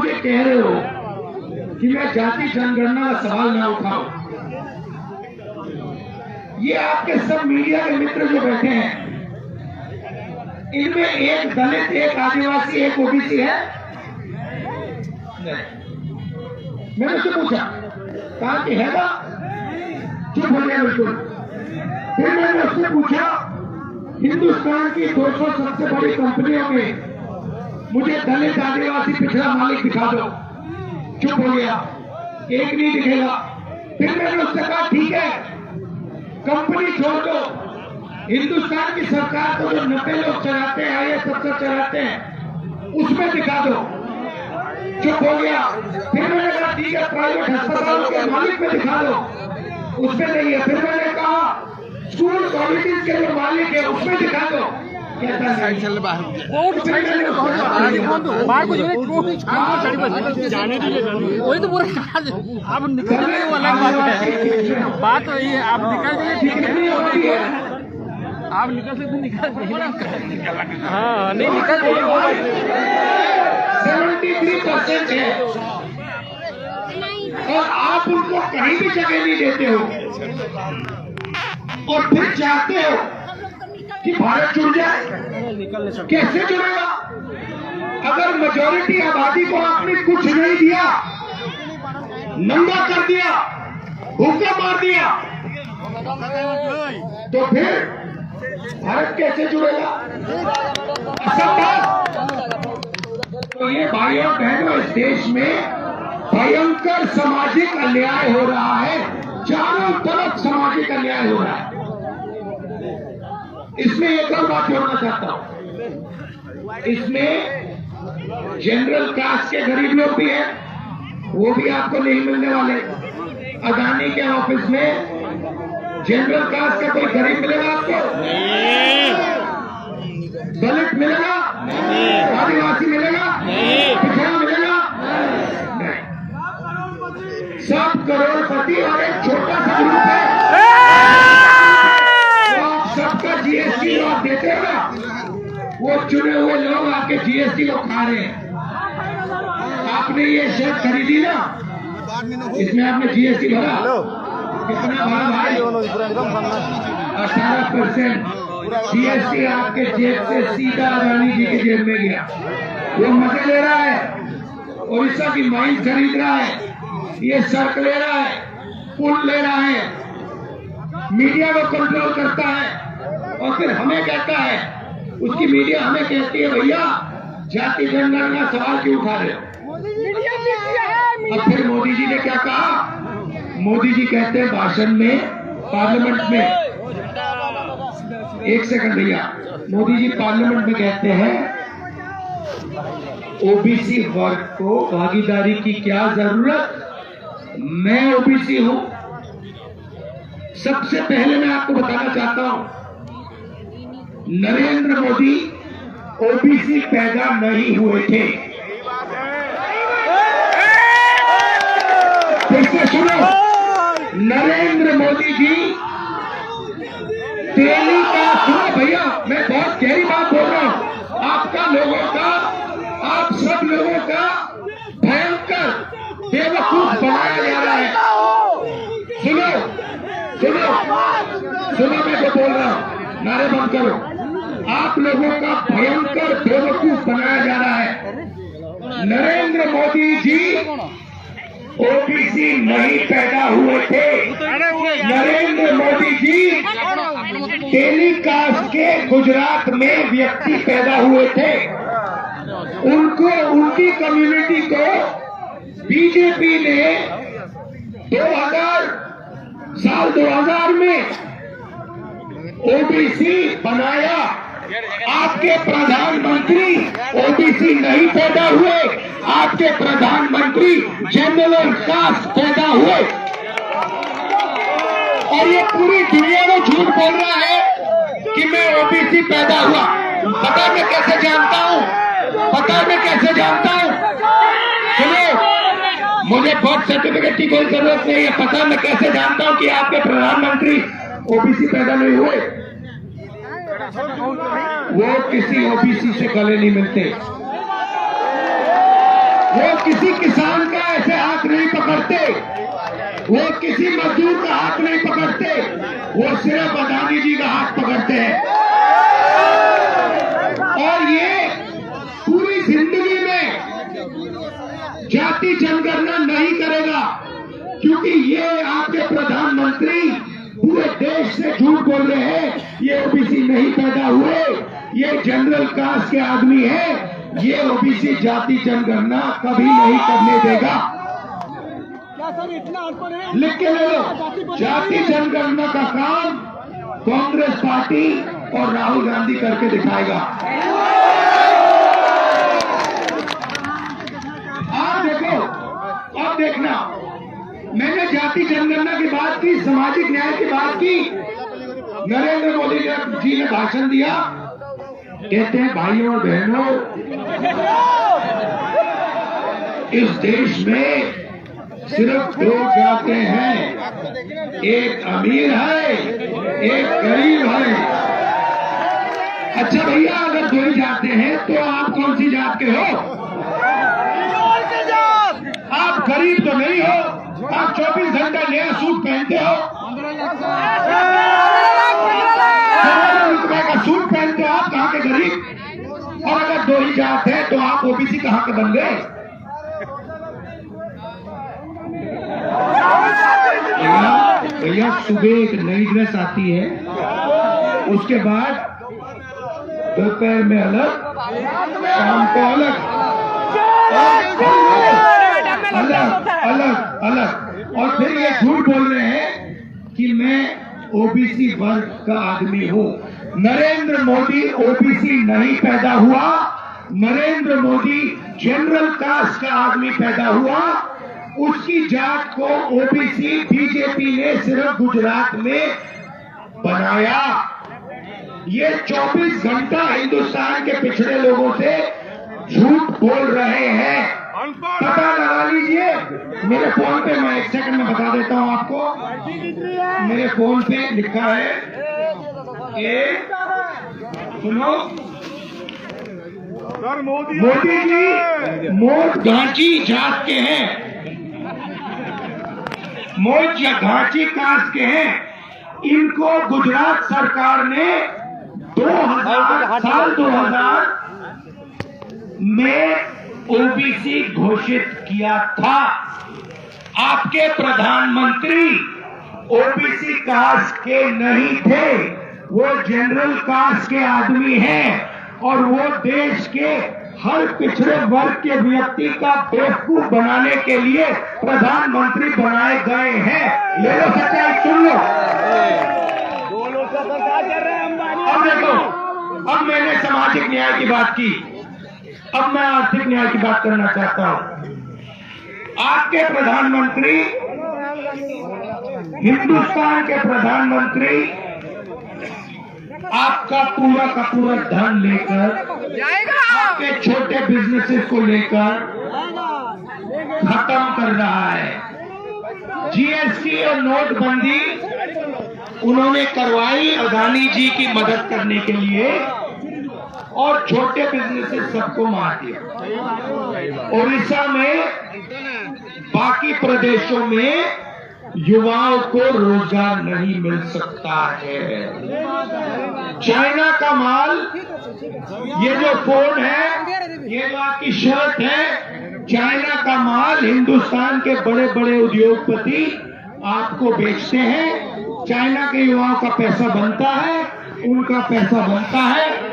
मुझे कह रहे हो कि मैं जाति जनगणना का सवाल न उठाऊं, ये आपके सब मीडिया के मित्र जो बैठे हैं, इनमें एक दलित, एक आदिवासी, एक ओबीसी है? नहीं। मैंने उससे पूछा, कहा कि है ना? चुप हो गया बिल्कुल। फिर मैंने उससे पूछा, हिंदुस्तान की 200 सबसे बड़ी कंपनियों में मुझे दलित, आदिवासी, पिछड़ा मालिक दिखा दो। चुप हो गया, एक नहीं दिखेगा। फिर मैंने उससे कहा, ठीक है, कंपनी छोड़ दो, हिंदुस्तान की सरकार को जो 90 लोग चलाते हैं, IAS अफसर चलाते हैं, उसमें दिखा दो। चुप हो गया। फिर मैंने कहा, ठीक है, प्राइवेट अस्पतालों के मालिक में दिखा दो, उसमें नहीं है। फिर मैंने कहा, स्कूल कॉलेजेस के जो मालिक है, उसमें दिखा दो। जाने दीजिए, वही तो पूरा आप निकल गए, वो अलग बात है। बात वही है, आप निकल गए, आप निकल सकते, निकल, हाँ नहीं निकल जाइए। 73% है और आप उनको कहीं भी जगह नहीं देते हो, और फिर चाहते हो कि भारत जुड़ जाए। कैसे जुड़ेगा? अगर मेजॉरिटी आबादी को आपने कुछ नहीं दिया, नंगा कर दिया, भूखा मार दिया, तो फिर भारत कैसे जुड़ेगा? असंभव। तो ये भाइयों बहनों, इस देश में भयंकर सामाजिक अन्याय हो रहा है, चारों तरफ सामाजिक अन्याय हो रहा है। इसमें एक और बात जोड़ना चाहता हूं, इसमें जनरल कास्ट के गरीब लोग भी हैं, वो भी आपको नहीं मिलने वाले। अदानी के ऑफिस में जनरल कास्ट का कोई गरीब मिलेगा आपको? दलित मिलेगा? आदिवासी मिलेगा? पिछड़ा मिलेगा? नहीं। सब करोड़पति और एक छोटा सा ग्रुप है। सबका GST जो आप देते हो ना, वो चुने हुए लोग आपके GST को खा रहे हैं। आपने ये शर्ट खरीदी ना, इसमें आपने GST भरा, कितना भरा भाई? 18% GST आपके जेब से सीधा अदानी जी की जेब में गया। वो मजे ले रहा है, ओडिशा की माइंस खरीद रहा है, ये सड़क ले रहा है, पुल ले रहा है, मीडिया को कंट्रोल करता है, और फिर हमें कहता है, उसकी मीडिया हमें कहती है, भैया जाति जनगणना का सवाल क्यों उठा रहे हो? अब फिर मोदी जी ने क्या कहा? मोदी जी कहते हैं भाषण में, पार्लियामेंट में, एक सेकंड भैया, मोदी जी पार्लियामेंट में कहते हैं, ओबीसी वर्ग को भागीदारी की क्या जरूरत, मैं ओबीसी हूं। सबसे पहले मैं आपको बताना चाहता हूं, नरेंद्र मोदी ओबीसी पैदा नहीं हुए थे। फिर से सुनो, नरेंद्र मोदी जी तेली का, सुनो भैया, मैं बहुत गहरी बात बोल रहा हूं, आपका लोगों का, आप सब लोगों का भयंकर बेवकूफ बनाया जा रहा है। सुनो सुनो सुनो, मैं जो बोल रहा हूं, नारे बंद करो। आप लोगों का भयंकर बेवकूफ बनाया जा रहा है। नरेंद्र मोदी जी ओबीसी नहीं पैदा हुए थे। नरेंद्र मोदी जी टेलीकास्ट के गुजरात में व्यक्ति पैदा हुए थे। उनको, उनकी कम्युनिटी को बीजेपी ने 2000 में ओबीसी बनाया। आपके प्रधानमंत्री ओबीसी नहीं पैदा हुए, आपके प्रधानमंत्री जनरल कास्ट पैदा हुए। और ये पूरी दुनिया में झूठ बोल रहा है कि मैं ओबीसी पैदा हुआ। पता मैं कैसे जानता हूँ, पता मैं कैसे जानता हूँ? सुनो, मुझे बर्थ सर्टिफिकेट की कोई जरूरत नहीं है। पता मैं कैसे जानता हूँ कि आपके प्रधानमंत्री ओबीसी पैदा नहीं हुए? वो किसी ओबीसी से गले नहीं मिलते। वो किसी किसान का ऐसे हाथ नहीं पकड़ते, वो किसी मजदूर का हाथ नहीं पकड़ते, वो सिर्फ अदानी जी का हाथ पकड़ते हैं। और ये पूरी जिंदगी में जाति जनगणना नहीं करेगा, क्योंकि ये आपके प्रधानमंत्री पूरे देश से झूठ बोल रहे हैं। ये ओबीसी नहीं पैदा हुए, ये जनरल कास्ट के आदमी है, ये ओबीसी जाति जनगणना कभी नहीं करने देगा। लिख के ले लो, जाति जनगणना का काम कांग्रेस पार्टी और राहुल गांधी करके दिखाएगा। आप देखो, अब देखना, मैंने जाति जनगणना की बात की, सामाजिक न्याय की बात की, नरेंद्र मोदी जी ने भाषण दिया, कहते हैं भाइयों और बहनों, इस देश में सिर्फ दो जातें हैं, एक अमीर है, एक गरीब है। अच्छा भैया, अगर दो ही जाते हैं तो आप कौन सी जात के हो? आप गरीब तो नहीं हो, आप 24 घंटा नया सूट पहनते हो, 15 रुपए का सूट पहनते हो, आप कहाँ के गरीब? और अगर दो ही जात है तो आप ओबीसी कहाँ के बन गए? भैया सुबह एक नई ड्रेस आती है, उसके बाद दोपहर में अलग, शाम को अलग, अलग अलग अलग। और फिर ये झूठ बोल रहे हैं कि मैं ओबीसी वर्ग का आदमी हूँ। नरेंद्र मोदी ओबीसी नहीं पैदा हुआ, नरेंद्र मोदी जनरल कास्ट का आदमी पैदा हुआ। उसकी जात को ओबीसी बीजेपी ने सिर्फ गुजरात में बनाया। ये 24 घंटा हिंदुस्तान के पिछड़े लोगों से झूठ बोल रहे हैं। पता लगा लीजिए, मेरे फोन पे, मैं 1 सेकंड में बता देता हूं आपको, मेरे फोन पे लिखा है, सुनो, मोदी जी मोट घांची जात के हैं, मोट या घांची कास्ट के हैं। इनको गुजरात सरकार ने 2000 में ओबीसी घोषित किया था। आपके प्रधानमंत्री ओबीसी कास्ट के नहीं थे, वो जनरल कास्ट के आदमी हैं, और वो देश के हर पिछड़े वर्ग के व्यक्ति का बेवकूफ बनाने के लिए प्रधानमंत्री बनाए गए हैं। ये लो सच्चाई, सुन लो। अब देखो, अब मैंने सामाजिक न्याय की बात की, अब मैं आर्थिक न्याय की बात करना चाहता हूं। आपके प्रधानमंत्री, हिंदुस्तान के प्रधानमंत्री, आपका पूरा का पूरा धन लेकर, आपके छोटे बिजनेसेस को लेकर खत्म कर रहा है। जीएसटी और नोटबंदी उन्होंने करवाई अदानी जी की मदद करने के लिए, और छोटे बिजनेसेस सबको मार दिया। ओडिशा में, बाकी प्रदेशों में युवाओं को रोजगार नहीं मिल सकता है। चाइना का माल, ये जो फोन है, ये जो आपकी शर्ट है, चाइना का माल हिंदुस्तान के बड़े बड़े उद्योगपति आपको बेचते हैं। चाइना के युवाओं का पैसा बनता है, उनका पैसा बनता है।